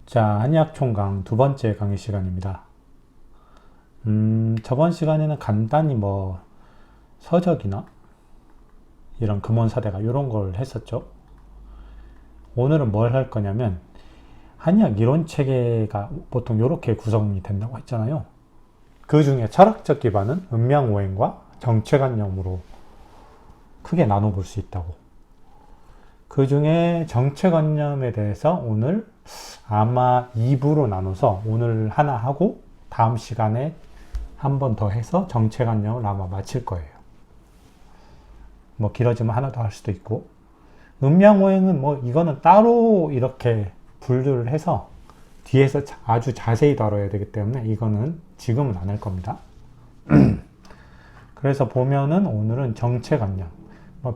자, 한의학 총강 두 번째 강의 시간입니다. 저번 시간에는 간단히 서적이나 이런 금원사대가 이런 걸 했었죠. 오늘은 뭘 할 거냐면 한의학 이론 체계가 보통 이렇게 구성이 된다고 했잖아요. 그 중에 철학적 기반은 음양오행과 정체관념으로 크게 나눠볼 수 있다고. 그 중에 정체관념에 대해서 오늘 아마 2부로 나눠서 오늘 하나 하고 다음 시간에 한 번 더 해서 정체관념을 아마 마칠 거예요. 길어지면 하나 더 할 수도 있고, 음양오행은 이거는 따로 이렇게 분류를 해서 뒤에서 아주 자세히 다뤄야 되기 때문에 이거는 지금은 안 할 겁니다. 그래서 보면은 오늘은 정체관념,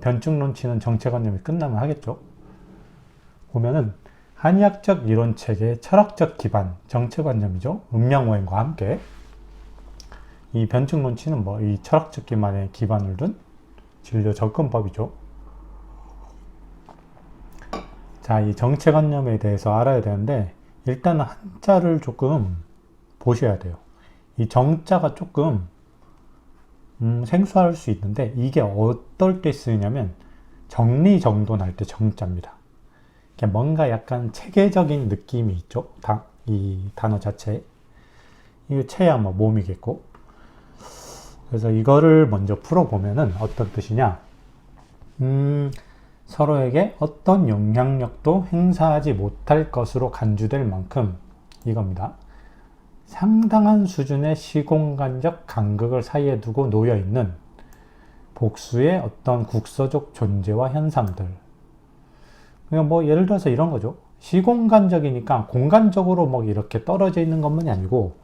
변증론치는 정체관념이 끝나면 하겠죠. 보면은 한의학적 이론체계의 철학적 기반, 정체관념이죠. 음양오행과 함께 이 변증론치는 이 철학적 기반에 기반을 둔 진료 접근법이죠. 자, 이 정체관념에 대해서 알아야 되는데 일단은 한자를 조금 보셔야 돼요. 이 정자가 조금 생소할 수 있는데 이게 어떨 때 쓰이냐면 정리정돈할 때 정자입니다. 뭔가 약간 체계적인 느낌이 있죠. 이 단어 자체에. 이거 체야 몸이겠고. 그래서 이거를 먼저 풀어보면은 어떤 뜻이냐. 서로에게 어떤 영향력도 행사하지 못할 것으로 간주될 만큼 이겁니다. 상당한 수준의 시공간적 간극을 사이에 두고 놓여있는 복수의 어떤 국서적 존재와 현상들. 그러니까 예를 들어서 이런 거죠. 시공간적이니까 공간적으로 이렇게 떨어져 있는 것만이 아니고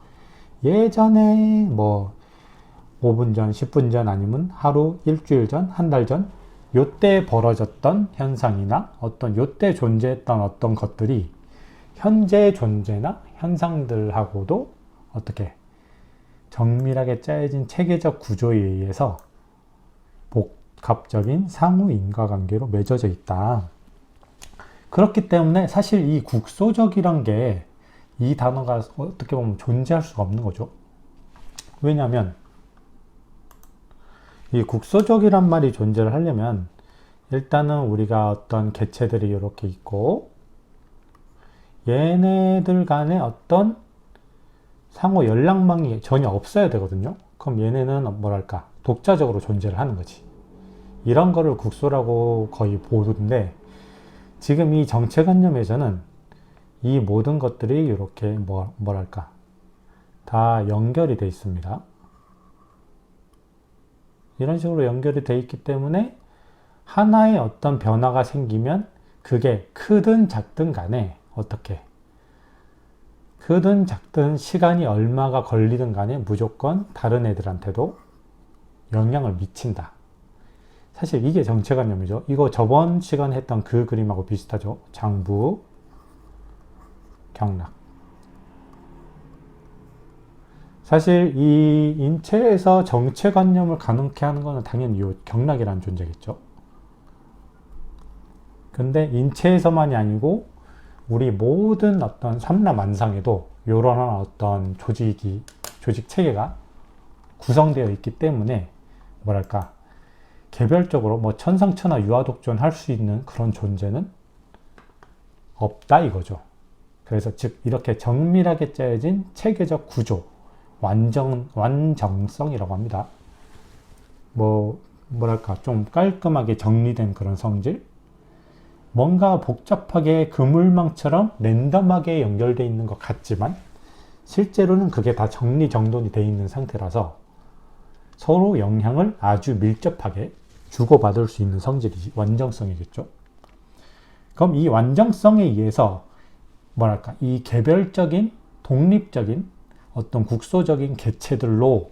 예전에 5분 전, 10분 전 아니면 하루, 일주일 전, 한 달 전 요때 벌어졌던 현상이나 어떤 요때 존재했던 어떤 것들이 현재 존재나 현상들하고도 어떻게 정밀하게 짜여진 체계적 구조에 의해서 복합적인 상호 인과관계로 맺어져 있다. 그렇기 때문에 사실 이 국소적이란 게 이 단어가 어떻게 보면 존재할 수가 없는 거죠. 왜냐하면 이 국소적이란 말이 존재를 하려면 일단은 우리가 어떤 개체들이 이렇게 있고 얘네들 간에 어떤 상호 연락망이 전혀 없어야 되거든요. 그럼 얘네는 독자적으로 존재를 하는 거지. 이런 거를 국소라고 거의 보는데 지금 이 정체관념에서는 이 모든 것들이 이렇게 다 연결이 되어 있습니다. 이런 식으로 연결이 되어 있기 때문에 하나의 어떤 변화가 생기면 그게 크든 작든 간에 크든 작든 시간이 얼마가 걸리든 간에 무조건 다른 애들한테도 영향을 미친다. 사실 이게 정체관념이죠. 이거 저번 시간에 했던 그 그림하고 비슷하죠. 장부, 경락. 사실 이 인체에서 정체관념을 가능케 하는 것은 당연히 이 경락이라는 존재겠죠. 근데 인체에서만이 아니고 우리 모든 어떤 삼라만상에도 이런 어떤 조직 체계가 구성되어 있기 때문에 개별적으로 천상천하 유아독존 할 수 있는 그런 존재는 없다 이거죠. 그래서 즉 이렇게 정밀하게 짜여진 체계적 구조, 완정성이라고 합니다. 좀 깔끔하게 정리된 그런 성질, 뭔가 복잡하게 그물망처럼 랜덤하게 연결되어 있는 것 같지만 실제로는 그게 다 정리정돈이 되어 있는 상태라서 서로 영향을 아주 밀접하게 주고받을 수 있는 성질이 완정성이겠죠. 그럼 이 완정성에 의해서 이 개별적인 독립적인 어떤 국소적인 개체들로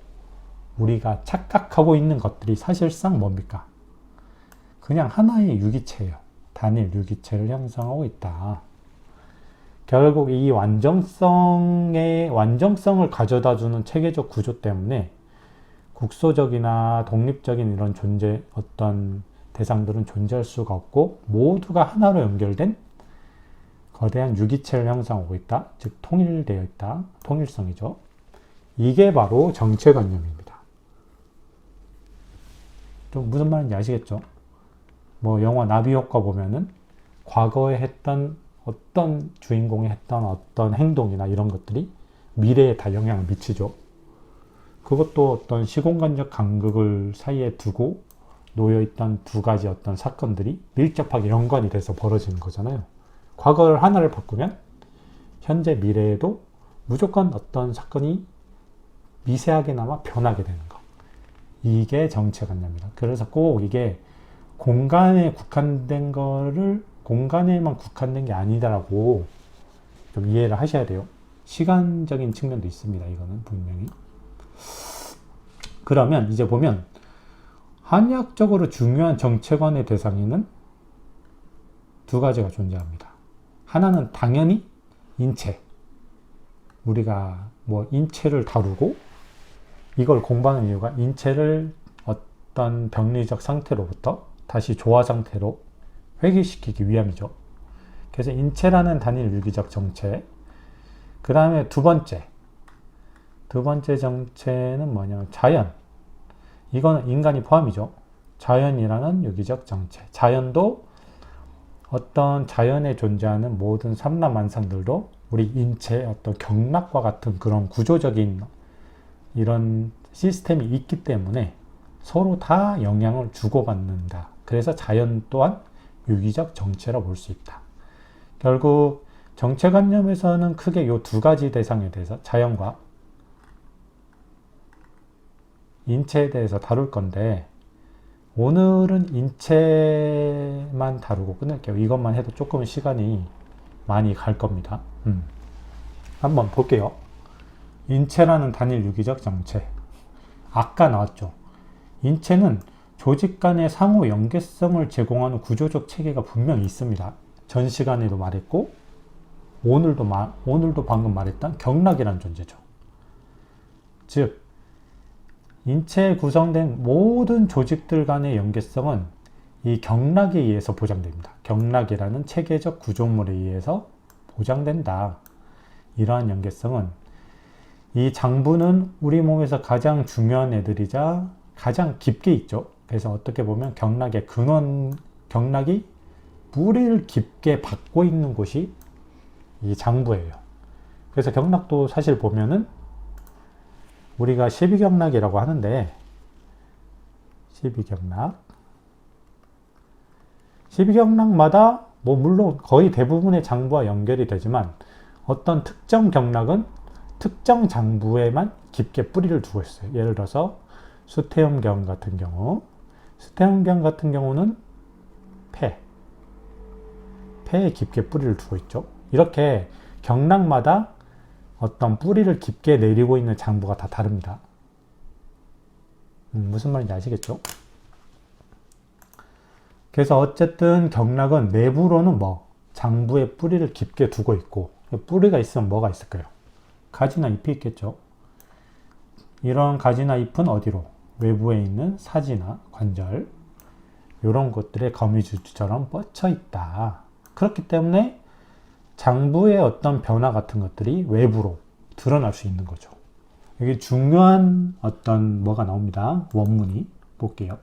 우리가 착각하고 있는 것들이 사실상 뭡니까? 그냥 하나의 유기체예요. 단일 유기체를 형성하고 있다. 결국 이 완정성을 가져다주는 체계적 구조 때문에 국소적이나 독립적인 이런 어떤 대상들은 존재할 수가 없고 모두가 하나로 연결된 거대한 유기체를 형성하고 있다. 즉 통일되어 있다. 통일성이죠. 이게 바로 정체관념입니다. 좀 무슨 말인지 아시겠죠? 뭐 영화 나비효과 보면은 과거에 했던 어떤 주인공이 했던 어떤 행동이나 이런 것들이 미래에 다 영향을 미치죠. 그것도 어떤 시공간적 간극을 사이에 두고 놓여있던 두 가지 어떤 사건들이 밀접하게 연관이 돼서 벌어지는 거잖아요. 과거를 하나를 바꾸면 현재 미래에도 무조건 어떤 사건이 미세하게나마 변하게 되는 거. 이게 정체관념입니다. 그래서 꼭 이게 공간에 국한된 거를 공간에만 국한된 게 아니다라고 좀 이해를 하셔야 돼요. 시간적인 측면도 있습니다. 이거는 분명히. 그러면 이제 보면 한의학적으로 중요한 정체관의 대상에는 두 가지가 존재합니다. 하나는 당연히 인체. 우리가 뭐 인체를 다루고 이걸 공부하는 이유가 인체를 어떤 병리적 상태로부터 다시 조화 상태로 회귀시키기 위함이죠. 그래서 인체라는 단일 유기적 정체. 그 다음에 두 번째 정체는 뭐냐면 자연. 이거는 인간이 포함이죠. 자연이라는 유기적 정체. 자연도 어떤 자연에 존재하는 모든 삼라만상들도 우리 인체의 어떤 경락과 같은 그런 구조적인 이런 시스템이 있기 때문에 서로 다 영향을 주고받는다. 그래서 자연 또한 유기적 정체라고 볼 수 있다. 결국 정체관념에서는 크게 이 두 가지 대상에 대해서 자연과 인체에 대해서 다룰 건데 오늘은 인체만 다루고 끝낼게요. 이것만 해도 조금 시간이 많이 갈 겁니다. 한번 볼게요. 인체라는 단일 유기적 정체. 아까 나왔죠. 인체는 조직 간의 상호 연계성을 제공하는 구조적 체계가 분명히 있습니다. 전 시간에도 말했고 오늘도 방금 말했던 경락이라는 존재죠. 즉 인체에 구성된 모든 조직들 간의 연계성은 이 경락에 의해서 보장됩니다. 경락이라는 체계적 구조물에 의해서 보장된다. 이러한 연계성은 이 장부는 우리 몸에서 가장 중요한 애들이자 가장 깊게 있죠. 그래서 어떻게 보면 경락의 근원, 경락이 뿌리를 깊게 받고 있는 곳이 이 장부예요. 그래서 경락도 사실 보면은 우리가 12경락이라고 하는데 12경락마다 뭐 물론 거의 대부분의 장부와 연결이 되지만 어떤 특정 경락은 특정 장부에만 깊게 뿌리를 두고 있어요. 예를 들어서 수태음경 같은 경우는 폐에 깊게 뿌리를 두고 있죠. 이렇게 경락마다 어떤 뿌리를 깊게 내리고 있는 장부가 다 다릅니다. 무슨 말인지 아시겠죠? 그래서 어쨌든 경락은 내부로는 장부에 뿌리를 깊게 두고 있고 뿌리가 있으면 뭐가 있을까요? 가지나 잎이 있겠죠. 이런 가지나 잎은 어디로? 외부에 있는 사지나 관절 이런 것들의 거미줄처럼 뻗쳐 있다. 그렇기 때문에 장부의 어떤 변화 같은 것들이 외부로 드러날 수 있는 거죠. 여기 중요한 어떤 뭐가 나옵니다. 원문이 볼게요.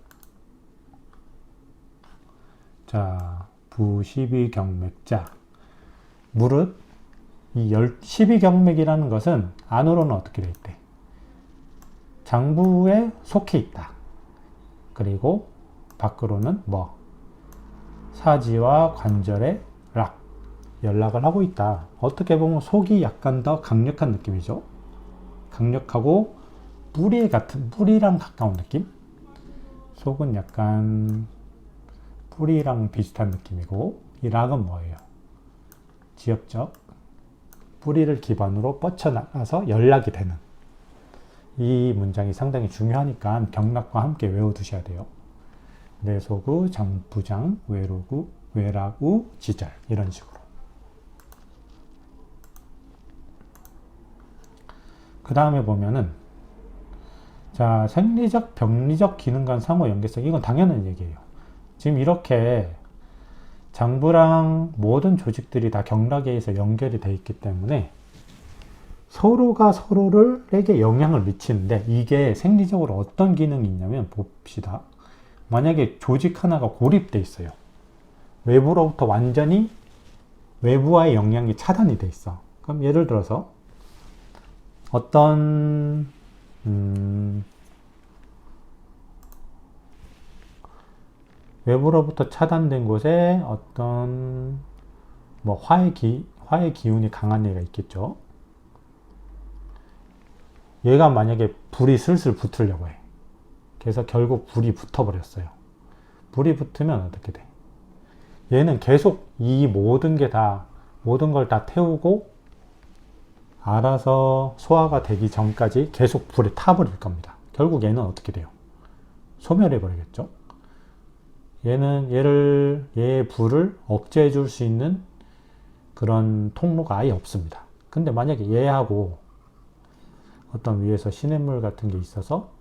자, 부십이경맥자 무릇 이 12경맥이라는 것은 안으로는 어떻게 되어 있대? 장부에 속해 있다. 그리고 밖으로는 사지와 관절에 연락을 하고 있다. 어떻게 보면 속이 약간 더 강력한 느낌이죠. 강력하고 뿌리랑 가까운 느낌? 속은 약간 뿌리랑 비슷한 느낌이고 이 락은 뭐예요? 지역적 뿌리를 기반으로 뻗쳐나가서 연락이 되는 이 문장이 상당히 중요하니까 경락과 함께 외워두셔야 돼요. 내소구, 장부장, 외로구, 외락우, 지절 이런 식으로. 그 다음에 보면은 자 생리적, 병리적 기능 간 상호 연계성 이건 당연한 얘기예요. 지금 이렇게 장부랑 모든 조직들이 다 경락에 의해서 연결이 되어 있기 때문에 서로가 서로에게 영향을 미치는데, 이게 생리적으로 어떤 기능이 있냐면 봅시다. 만약에 조직 하나가 고립돼 있어요. 외부로부터 완전히 외부와의 영향이 차단이 돼 있어. 그럼 예를 들어서 어떤 외부로부터 차단된 곳에 어떤 뭐 화의 기운이 강한 애가 있겠죠. 얘가 만약에 불이 슬슬 붙으려고 해. 그래서 결국 불이 붙어버렸어요. 불이 붙으면 어떻게 돼? 얘는 계속 이 모든 걸 다 태우고 알아서 소화가 되기 전까지 계속 불에 타버릴 겁니다. 결국 얘는 어떻게 돼요? 소멸해 버리겠죠. 얘의 불을 억제해 줄 수 있는 그런 통로가 아예 없습니다. 근데 만약에 얘하고 어떤 위에서 시냇물 같은 게 있어서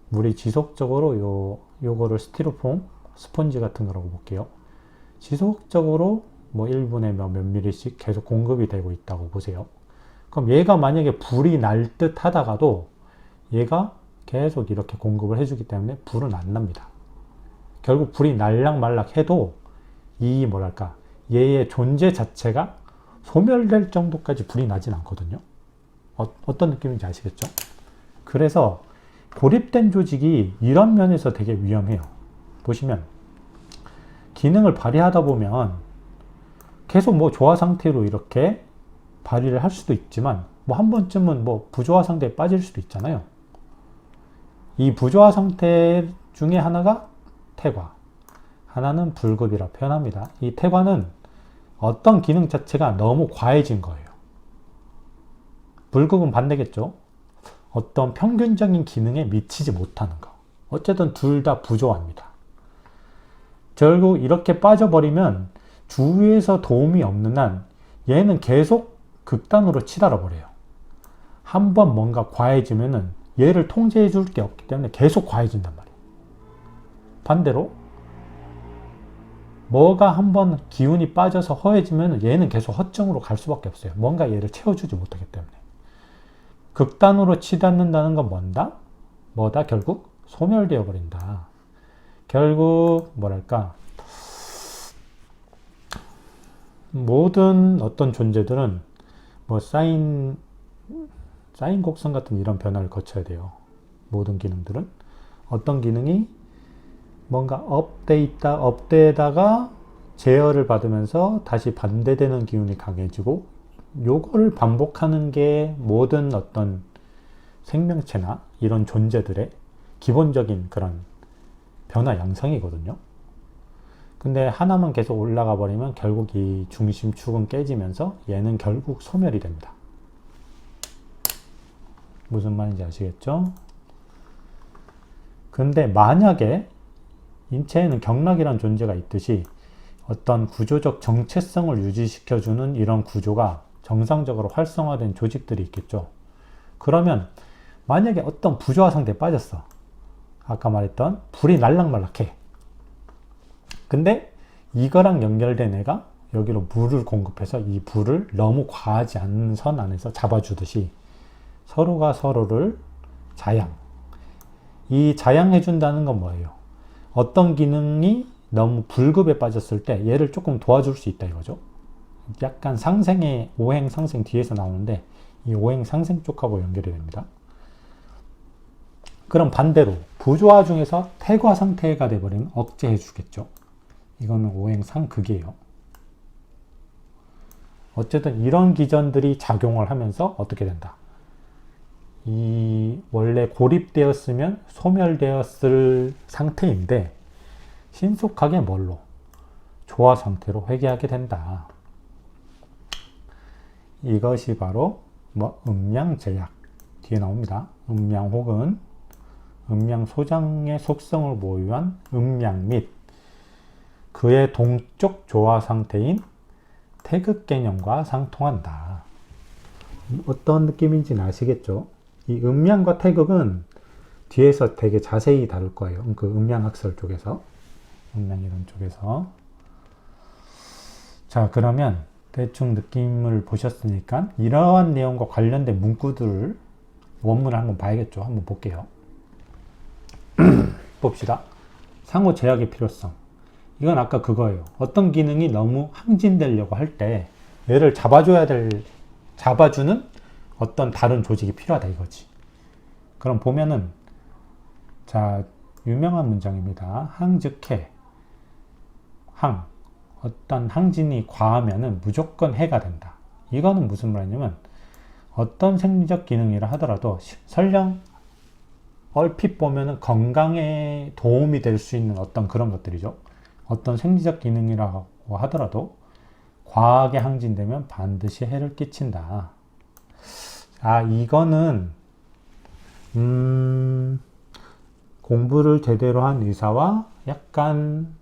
물이 지속적으로 요거를 스티로폼 스펀지 같은 거라고 볼게요. 지속적으로 뭐 1분에 몇 미리씩 계속 공급이 되고 있다고 보세요. 그럼 얘가 만약에 불이 날 듯 하다가도 얘가 계속 이렇게 공급을 해주기 때문에 불은 안 납니다. 결국 불이 날락말락 해도 얘의 존재 자체가 소멸될 정도까지 불이 나진 않거든요. 어떤 느낌인지 아시겠죠? 그래서 고립된 조직이 이런 면에서 되게 위험해요. 보시면 기능을 발휘하다 보면 계속 뭐 조화 상태로 이렇게 발휘를 할 수도 있지만 뭐 한 번쯤은 뭐 부조화 상태에 빠질 수도 있잖아요. 이 부조화 상태 중에 하나가 태과, 하나는 불급이라 표현합니다. 이 태과는 어떤 기능 자체가 너무 과해진 거예요. 불급은 반대겠죠. 어떤 평균적인 기능에 미치지 못하는 거. 어쨌든 둘 다 부조화입니다. 결국 이렇게 빠져버리면 주위에서 도움이 없는 한 얘는 계속 극단으로 치달아 버려요. 한번 뭔가 과해지면은 얘를 통제해 줄 게 없기 때문에 계속 과해진단 말이에요. 반대로 뭐가 한번 기운이 빠져서 허해지면 얘는 계속 허점으로 갈 수밖에 없어요. 뭔가 얘를 채워주지 못하기 때문에. 극단으로 치닫는다는 건 뭐다? 결국 소멸되어 버린다. 결국 모든 어떤 존재들은 뭐 사인 곡선 같은 이런 변화를 거쳐야 돼요. 모든 기능들은 어떤 기능이 뭔가 업되다가 제어를 받으면서 다시 반대되는 기운이 강해지고, 요거를 반복하는 게 모든 어떤 생명체나 이런 존재들의 기본적인 그런 변화 양상이거든요. 근데 하나만 계속 올라가 버리면 결국 이 중심축은 깨지면서 얘는 결국 소멸이 됩니다. 무슨 말인지 아시겠죠? 근데 만약에 인체에는 경락이란 존재가 있듯이 어떤 구조적 정체성을 유지시켜주는 이런 구조가 정상적으로 활성화된 조직들이 있겠죠. 그러면 만약에 어떤 부조화 상태에 빠졌어. 아까 말했던 불이 날락말락해. 근데 이거랑 연결된 애가 여기로 물을 공급해서 이 불을 너무 과하지 않은 선 안에서 잡아주듯이 서로가 서로를 이 자양해준다는 건 뭐예요? 어떤 기능이 너무 불급에 빠졌을 때 얘를 조금 도와줄 수 있다 이거죠. 약간 오행 상생 뒤에서 나오는데 이 오행 상생 쪽하고 연결이 됩니다. 그럼 반대로 부조화 중에서 태과 상태가 돼버리면 억제해 주겠죠. 이거는 오행 상극이에요. 어쨌든 이런 기전들이 작용을 하면서 어떻게 된다. 이 원래 고립되었으면 소멸되었을 상태인데 신속하게 조화 상태로 회귀하게 된다. 이것이 바로 음양제약 뒤에 나옵니다. 음양 혹은 음양 소장의 속성을 보유한 음양 및 그의 동쪽 조화 상태인 태극 개념과 상통한다. 어떤 느낌인지는 아시겠죠? 이 음양과 태극은 뒤에서 되게 자세히 다룰 거예요. 그 음양학설 쪽에서, 음양 이론 쪽에서. 자, 그러면 대충 느낌을 보셨으니까 이러한 내용과 관련된 문구들을 원문을 한번 봐야겠죠. 한번 볼게요. 봅시다. 상호 제약의 필요성. 이건 아까 그거예요. 어떤 기능이 너무 항진되려고 할 때 얘를 잡아주는 어떤 다른 조직이 필요하다 이거지. 그럼 보면은 자, 유명한 문장입니다. 항즉해. 어떤 항진이 과하면은 무조건 해가 된다. 이거는 무슨 말이냐면 어떤 생리적 기능이라 하더라도 설령 얼핏 보면은 건강에 도움이 될 수 있는 어떤 그런 것들이죠. 어떤 생리적 기능이라고 하더라도 과하게 항진되면 반드시 해를 끼친다. 아, 이거는 공부를 제대로 한 의사와 약간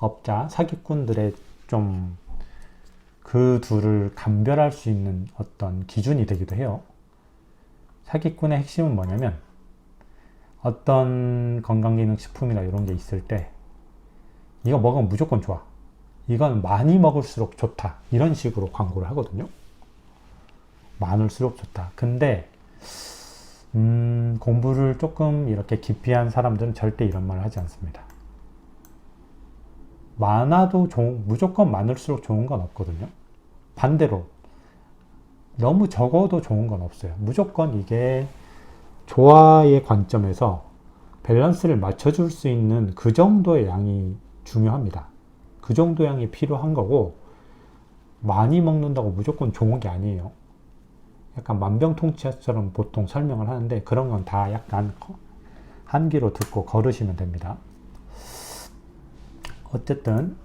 업자, 사기꾼들의 좀 그 둘을 감별할 수 있는 어떤 기준이 되기도 해요. 사기꾼의 핵심은 뭐냐면 어떤 건강기능식품이나 이런 게 있을 때 이거 먹으면 무조건 좋아. 이건 많이 먹을수록 좋다. 이런 식으로 광고를 하거든요. 많을수록 좋다. 근데 공부를 조금 이렇게 깊이 한 사람들은 절대 이런 말을 하지 않습니다. 무조건 많을수록 좋은 건 없거든요. 반대로 너무 적어도 좋은 건 없어요. 무조건 이게 조화의 관점에서 밸런스를 맞춰줄 수 있는 그 정도의 양이 중요합니다. 그 정도 양이 필요한 거고 많이 먹는다고 무조건 좋은 게 아니에요. 약간 만병통치약처럼 보통 설명을 하는데 그런 건 다 약간 한 귀로 듣고 걸으시면 됩니다. 어쨌든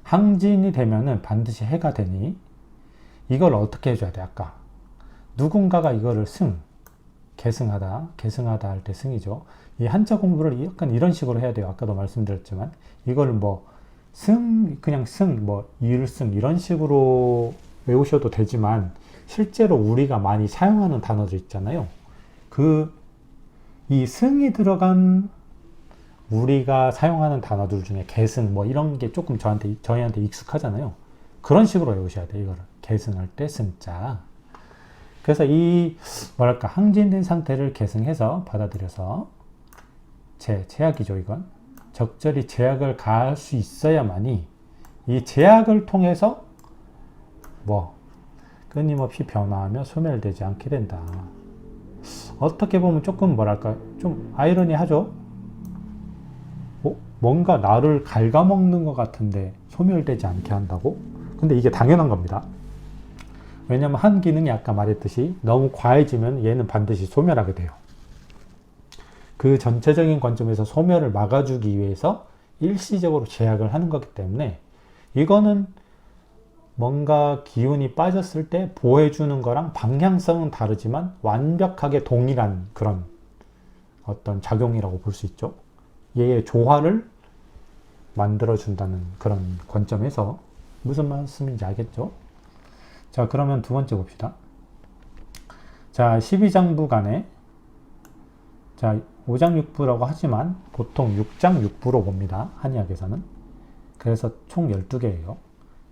항진이 되면은 반드시 해가 되니 이걸 어떻게 해줘야 돼? 아까 누군가가 이거를 계승하다 할 때 승이죠. 이 한자 공부를 약간 이런 식으로 해야 돼요. 아까도 말씀드렸지만 이걸 그냥 일승 이런 식으로 외우셔도 되지만 실제로 우리가 많이 사용하는 단어들 있잖아요. 이 승이 들어간 우리가 사용하는 단어들 중에 계승 이런 게 조금 저희한테 익숙하잖아요. 그런 식으로 외우셔야 돼요. 이거를 계승할 때 승자. 그래서 항진된 상태를 계승해서 받아들여서 제약이죠. 이건 적절히 제약을 가할 수 있어야만이 이 제약을 통해서 끊임없이 변화하며 소멸되지 않게 된다. 어떻게 보면 조금 좀 아이러니하죠? 뭔가 나를 갉아먹는 것 같은데 소멸되지 않게 한다고? 근데 이게 당연한 겁니다. 왜냐면 한 기능이 아까 말했듯이 너무 과해지면 얘는 반드시 소멸하게 돼요. 그 전체적인 관점에서 소멸을 막아주기 위해서 일시적으로 제약을 하는 거기 때문에 이거는 뭔가 기운이 빠졌을 때 보호해주는 거랑 방향성은 다르지만 완벽하게 동일한 그런 어떤 작용이라고 볼 수 있죠. 얘의 조화를 만들어준다는 그런 관점에서 무슨 말씀인지 알겠죠? 자, 그러면 두 번째 봅시다. 자, 12장부간에 5장육부라고 하지만 보통 6장육부로 봅니다. 한의학에서는. 그래서 총 12개예요.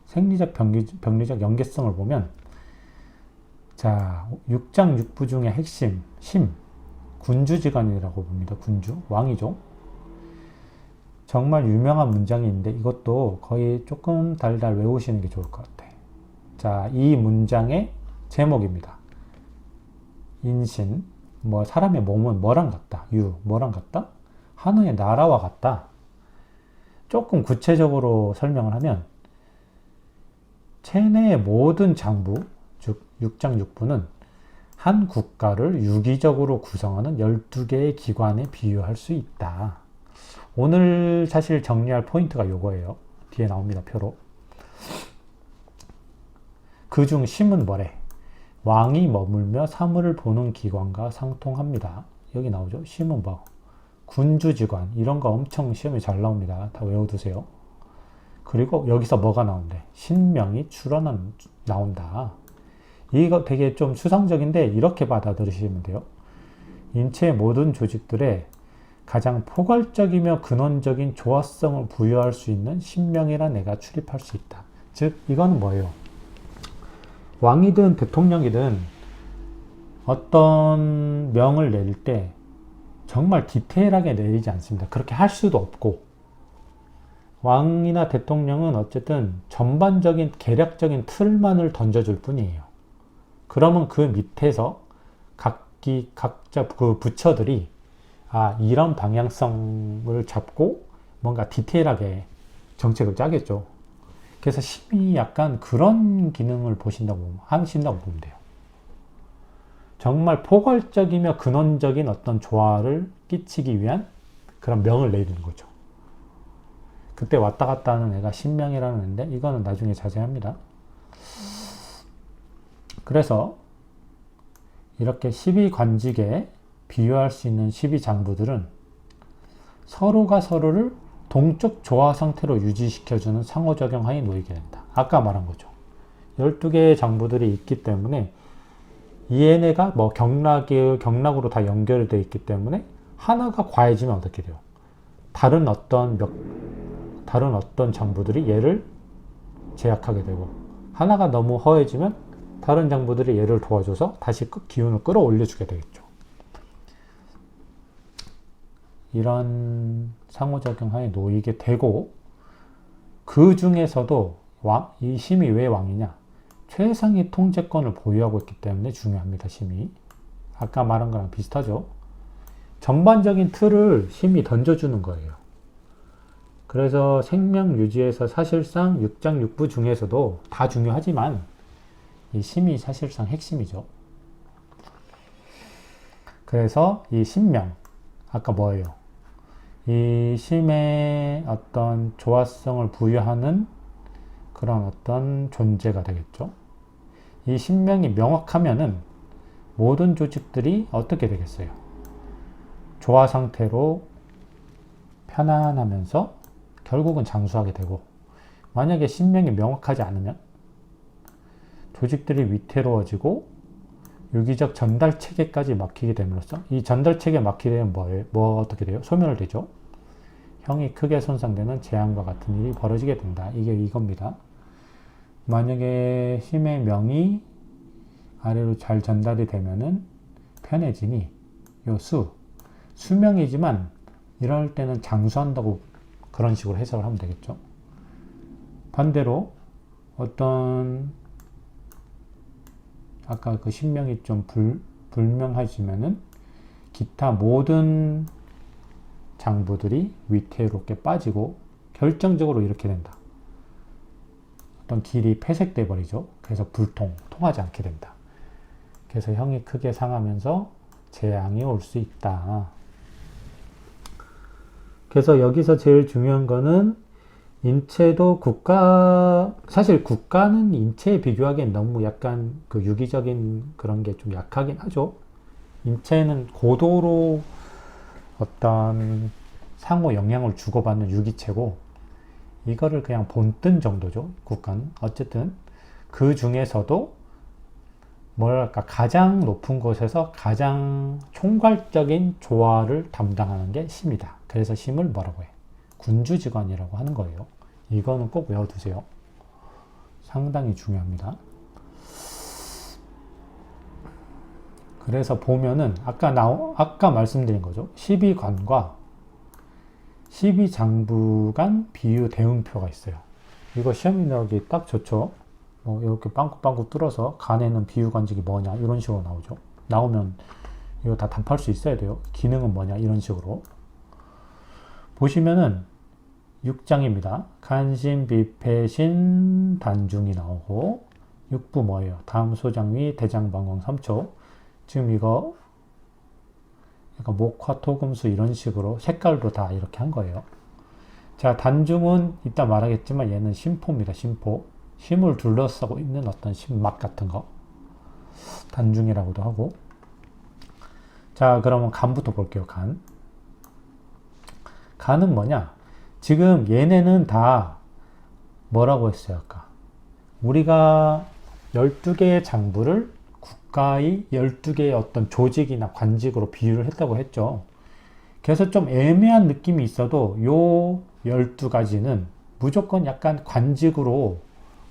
생리적 병리적 연계성을 보면 6장육부 중에 핵심 군주지간이라고 봅니다. 군주, 왕이죠. 정말 유명한 문장이 있는데 이것도 거의 조금 달달 외우시는 게 좋을 것 같아요. 자, 이 문장의 제목입니다. 인신, 사람의 몸은 뭐랑 같다? 뭐랑 같다? 하나의 나라와 같다. 조금 구체적으로 설명을 하면 체내의 모든 장부, 즉 6장육부는 한 국가를 유기적으로 구성하는 12개의 기관에 비유할 수 있다. 오늘 사실 정리할 포인트가 요거예요. 뒤에 나옵니다. 표로. 그중 심은 뭐래? 왕이 머물며 사물을 보는 기관과 상통합니다. 여기 나오죠. 심은 군주지관. 이런 거 엄청 시험에 잘 나옵니다. 다 외워두세요. 그리고 여기서 뭐가 나온대? 신명이 나온다. 이거 되게 좀 추상적인데 이렇게 받아들이시면 돼요. 인체의 모든 조직들에 가장 포괄적이며 근원적인 조화성을 부여할 수 있는 신명이란 애가 출입할 수 있다. 즉 이건 뭐예요? 왕이든 대통령이든 어떤 명을 내릴 때 정말 디테일하게 내리지 않습니다. 그렇게 할 수도 없고, 왕이나 대통령은 어쨌든 전반적인 계략적인 틀만을 던져줄 뿐이에요. 그러면 그 밑에서 각자 그 부처들이 이런 방향성을 잡고 뭔가 디테일하게 정책을 짜겠죠. 그래서 심이 약간 그런 기능을 하신다고 보면 돼요. 정말 포괄적이며 근원적인 어떤 조화를 끼치기 위한 그런 명을 내리는 거죠. 그때 왔다 갔다 하는 애가 신명이라는 애인데, 이거는 나중에 자세합니다. 그래서 이렇게 12관직에 비유할 수 있는 12장부들은 서로가 서로를 동적 조화 상태로 유지시켜주는 상호작용하에 놓이게 된다. 아까 말한 거죠. 12개의 장부들이 있기 때문에 얘네가 뭐 경락으로 다 연결되어 있기 때문에 하나가 과해지면 어떻게 돼요? 다른 어떤 장부들이 얘를 제약하게 되고, 하나가 너무 허해지면 다른 장부들이 얘를 도와줘서 다시 기운을 끌어올려 주게 되겠죠. 이런 상호작용 하에 놓이게 되고, 그 중에서도 이 심이 왜 왕이냐? 최상의 통제권을 보유하고 있기 때문에 중요합니다. 심이. 아까 말한 거랑 비슷하죠. 전반적인 틀을 심이 던져주는 거예요. 그래서 생명 유지에서 사실상 6장 6부 중에서도 다 중요하지만 이 심이 사실상 핵심이죠. 그래서 이 심명, 아까 뭐예요? 이 심의 어떤 조화성을 부여하는 그런 어떤 존재가 되겠죠. 이 심명이 명확하면은 모든 조직들이 어떻게 되겠어요? 조화 상태로 편안하면서 결국은 장수하게 되고, 만약에 심명이 명확하지 않으면 조직들이 위태로워지고 유기적 전달 체계까지 막히게 됨으로써, 이 전달 체계 막히게 되면 어떻게 돼요? 소멸되죠. 형이 크게 손상되는 재앙과 같은 일이 벌어지게 된다. 이게 이겁니다. 만약에 힘의 명이 아래로 잘 전달이 되면은 편해지니, 수명이지만 이럴 때는 장수한다고 그런 식으로 해석을 하면 되겠죠. 반대로 아까 그 신명이 좀 불명해지면은 기타 모든 장부들이 위태롭게 빠지고 결정적으로 이렇게 된다. 어떤 길이 폐색돼 버리죠. 그래서 통하지 않게 된다. 그래서 형이 크게 상하면서 재앙이 올 수 있다. 그래서 여기서 제일 중요한 거는 인체도 사실 국가는 인체에 비교하기엔 너무 약간 그 유기적인 그런 게 좀 약하긴 하죠. 인체는 고도로 어떤 상호 영향을 주고받는 유기체고, 이거를 그냥 본뜬 정도죠. 국가는. 어쨌든 그 중에서도 가장 높은 곳에서 가장 총괄적인 조화를 담당하는 게 심이다. 그래서 심을 뭐라고 해? 군주직관이라고 하는 거예요. 이거는 꼭 외워두세요. 상당히 중요합니다. 그래서 보면은 아까 말씀드린 거죠. 12관과 12장부 간 비유 대응표가 있어요. 이거 시험이 나오기 딱 좋죠. 이렇게 빵꾸빵꾸 뚫어서 간에는 비유관직이 뭐냐 이런 식으로 나오죠. 나오면 이거 다 답할 수 있어야 돼요. 기능은 뭐냐 이런 식으로. 보시면은 6장입니다. 간신, 비패신, 단중이 나오고, 6부 뭐예요? 다음 소장위, 대장방광 3초. 지금 이거 약간 목화, 토금수 이런 식으로 색깔도 다 이렇게 한 거예요. 자, 단중은 이따 말하겠지만 얘는 심포입니다. 심포. 심을 둘러싸고 있는 어떤 심막 같은 거. 단중이라고도 하고. 자, 그러면 간부터 볼게요. 간은 뭐냐? 지금 얘네는 다 뭐라고 했어요, 아까? 우리가 12개의 장부를 국가의 12개의 어떤 조직이나 관직으로 비유를 했다고 했죠. 그래서 좀 애매한 느낌이 있어도 요 12가지는 무조건 약간 관직으로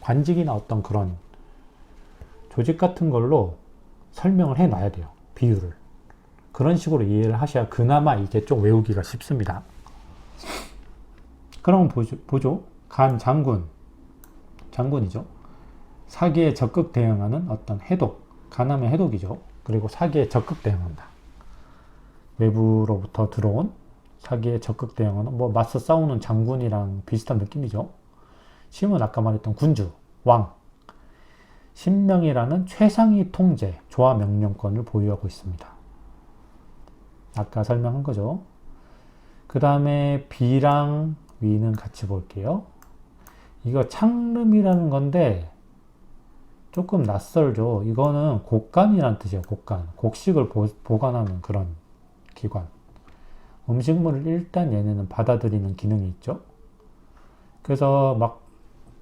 관직이나 어떤 그런 조직 같은 걸로 설명을 해 놔야 돼요. 비유를. 그런 식으로 이해를 하셔야 그나마 이게 좀 외우기가 쉽습니다. 그럼 보죠. 간 장군이죠. 사기에 적극 대응하는 어떤 해독, 간하면 해독이죠. 그리고 사기에 적극 대응한다. 외부로부터 들어온 사기에 적극 대응하는, 뭐 맞서 싸우는 장군이랑 비슷한 느낌이죠. 심은 아까 말했던 군주, 왕, 신명이라는 최상위 통제, 조화 명령권을 보유하고 있습니다. 아까 설명한 거죠. 그 다음에 비랑 위는 같이 볼게요. 이거 창름이라는 건데 조금 낯설죠. 이거는 곡간이란 뜻이에요. 곡간. 곡식을 보관하는 그런 기관. 음식물을 일단 얘네는 받아들이는 기능이 있죠. 그래서 막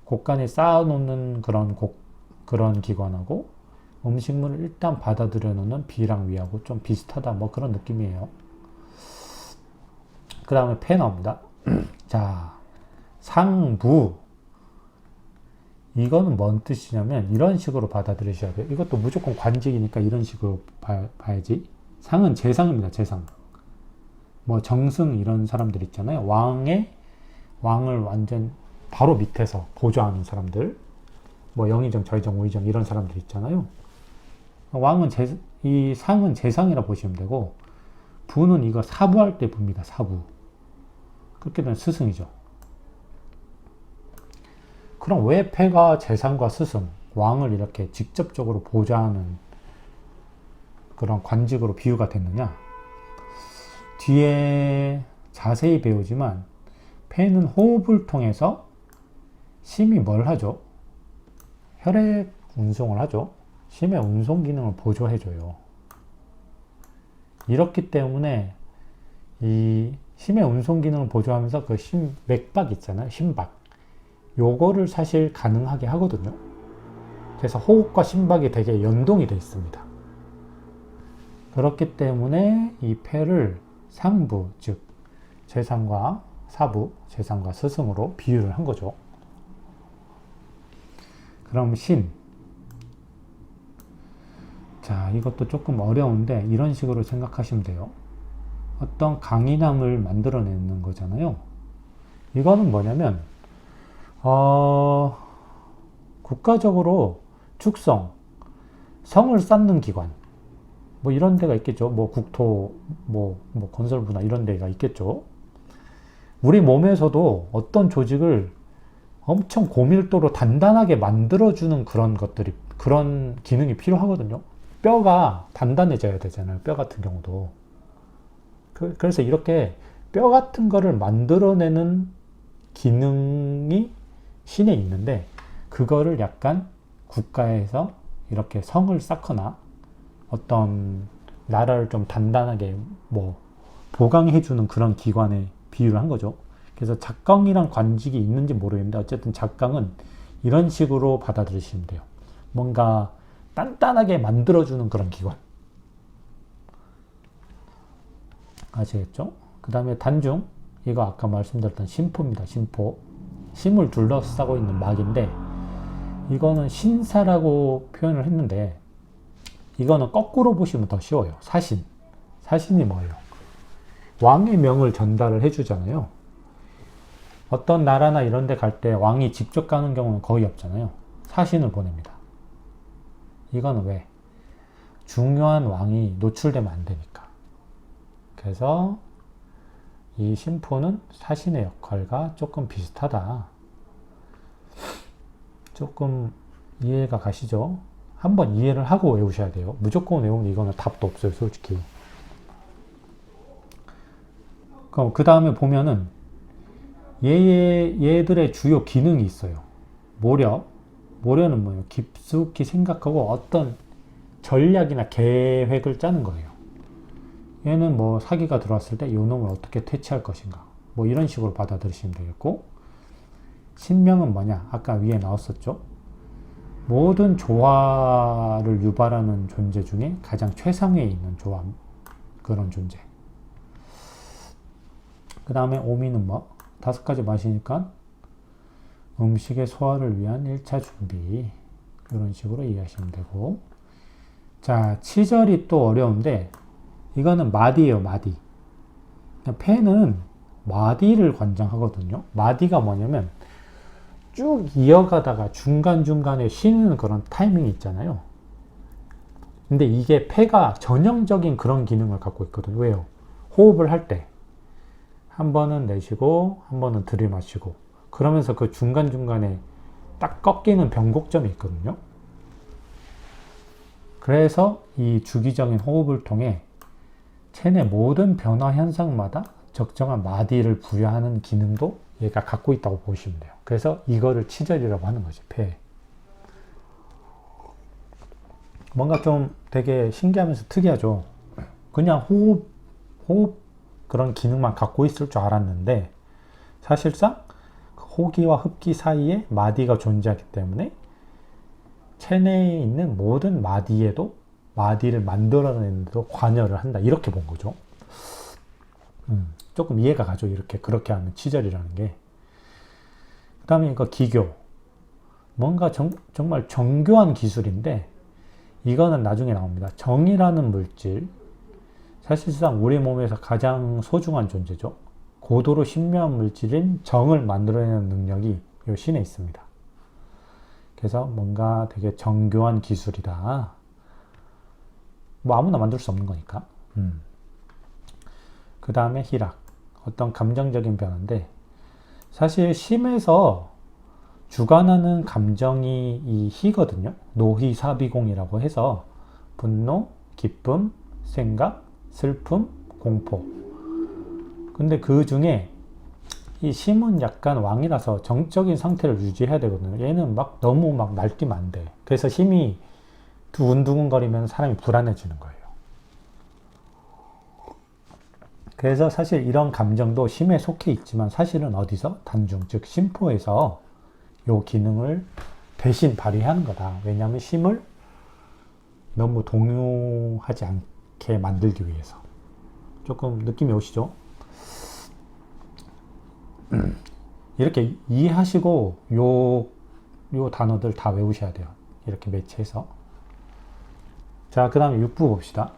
곡간에 쌓아놓는 그런 기관하고 음식물을 일단 받아들여 놓는 비랑 위하고 좀 비슷하다. 뭐 그런 느낌이에요. 그 다음에 폐 나옵니다. 자, 상부. 이거는 뭔 뜻이냐면 이런 식으로 받아들이셔야 돼요. 이것도 무조건 관직이니까 이런 식으로 봐야지. 상은 재상입니다. 재상. 뭐 정승 이런 사람들 있잖아요. 왕을 완전 바로 밑에서 보좌하는 사람들. 뭐 영의정, 저의정, 우의정 이런 사람들 있잖아요. 이 상은 재상이라 보시면 되고, 부는 이거 사부할 때 부입니다. 사부. 그렇게 되면 스승이죠. 그럼 왜 폐가 재상과 스승, 왕을 이렇게 직접적으로 보좌하는 그런 관직으로 비유가 됐느냐? 뒤에 자세히 배우지만 폐는 호흡을 통해서 심이 뭘 하죠? 혈액 운송을 하죠. 심의 운송 기능을 보조해줘요. 이렇기 때문에 이 심의 운송 기능을 보조하면서 그 맥박 있잖아요. 심박. 요거를 사실 가능하게 하거든요. 그래서 호흡과 심박이 되게 연동이 되어 있습니다. 그렇기 때문에 이 폐를 상부, 즉 재상과 사부, 재상과 스승으로 비유를 한 거죠. 그럼 신. 자, 이것도 조금 어려운데 이런 식으로 생각하시면 돼요. 어떤 강인함을 만들어내는 거잖아요. 이거는 뭐냐면 국가적으로 축성, 성을 쌓는 기관, 뭐 이런 데가 있겠죠. 뭐 국토, 뭐 건설부나 이런 데가 있겠죠. 우리 몸에서도 어떤 조직을 엄청 고밀도로 단단하게 만들어주는 그런 기능이 필요하거든요. 뼈가 단단해져야 되잖아요. 뼈 같은 경우도. 그래서 이렇게 뼈 같은 거를 만들어내는 기능이 신에 있는데, 그거를 약간 국가에서 이렇게 성을 쌓거나 어떤 나라를 좀 단단하게 보강해주는 그런 기관에 비유를 한 거죠. 그래서 작강이란 관직이 있는지 모르겠는데 어쨌든 작강은 이런 식으로 받아들이시면 돼요. 뭔가 단단하게 만들어주는 그런 기관. 아시겠죠? 그 다음에 단중. 이거 아까 말씀드렸던 심포입니다. 심포. 심을 둘러싸고 있는 막인데, 이거는 신사라고 표현을 했는데 이거는 거꾸로 보시면 더 쉬워요. 사신. 사신이 뭐예요? 왕의 명을 전달을 해주잖아요. 어떤 나라나 이런 데 갈 때 왕이 직접 가는 경우는 거의 없잖아요. 사신을 보냅니다. 이거는 왜? 중요한 왕이 노출되면 안 되니까. 그래서 이 심포는 사신의 역할과 조금 비슷하다. 조금 이해가 가시죠? 한번 이해를 하고 외우셔야 돼요. 무조건 외우면 이거는 답도 없어요, 솔직히. 그럼 그 다음에 보면은 얘들의 주요 기능이 있어요. 모려는 뭐예요? 깊숙이 생각하고 어떤 전략이나 계획을 짜는 거예요. 얘는 뭐 사기가 들어왔을 때 이 놈을 어떻게 퇴치할 것인가, 뭐 이런 식으로 받아들이시면 되겠고, 신명은 뭐냐? 아까 위에 나왔었죠. 모든 조화를 유발하는 존재 중에 가장 최상위에 있는 조화, 그런 존재. 그 다음에 오미는 뭐 5가지 마시니까 음식의 소화를 위한 1차 준비. 이런 식으로 이해하시면 되고. 자, 치절이 또 어려운데, 이거는 마디예요, 마디. 폐는 마디를 관장하거든요. 마디가 뭐냐면, 쭉 이어가다가 중간중간에 쉬는 그런 타이밍이 있잖아요. 근데 이게 폐가 전형적인 그런 기능을 갖고 있거든요. 왜요? 호흡을 할 때. 한 번은 내쉬고, 한 번은 들이마시고. 그러면서 그 중간중간에 딱 꺾이는 변곡점이 있거든요. 그래서 이 주기적인 호흡을 통해 체내 모든 변화 현상마다 적정한 마디를 부여하는 기능도 얘가 갖고 있다고 보시면 돼요. 그래서 이거를 치절이라고 하는 거지, 폐. 뭔가 좀 되게 신기하면서 특이하죠. 그냥 호흡 그런 기능만 갖고 있을 줄 알았는데 사실상 호기와 흡기 사이에 마디가 존재하기 때문에 체내에 있는 모든 마디에도 마디를 만들어내는 데도 관여를 한다. 이렇게 본 거죠. 조금 이해가 가죠. 이렇게 그렇게 하면 치절이라는 게. 그 다음에 이거 기교. 뭔가 정말 정교한 기술인데 이거는 나중에 나옵니다. 정이라는 물질. 사실상 우리 몸에서 가장 소중한 존재죠. 고도로 신묘한 물질인 정을 만들어내는 능력이 이 신에 있습니다. 그래서 뭔가 되게 정교한 기술이다. 뭐 아무나 만들 수 없는 거니까. 그 다음에 희락. 어떤 감정적인 변화인데 사실 심에서 주관하는 감정이 이 희거든요. 노희사비공이라고 해서 분노, 기쁨, 생각, 슬픔, 공포. 근데 그 중에 이 심은 약간 왕이라서 정적인 상태를 유지해야 되거든요. 얘는 막 너무 막 날뛰면 안 돼. 그래서 심이 두근두근거리면 사람이 불안해지는 거예요. 그래서 사실 이런 감정도 심에 속해 있지만 사실은 어디서? 단중, 즉 심포에서 요 기능을 대신 발휘하는 거다. 왜냐하면 심을 너무 동요하지 않게 만들기 위해서. 조금 느낌이 오시죠? 이렇게 이해하시고 요 단어들 다 외우셔야 돼요. 이렇게 매치해서. 자, 그 다음에 6부 봅시다.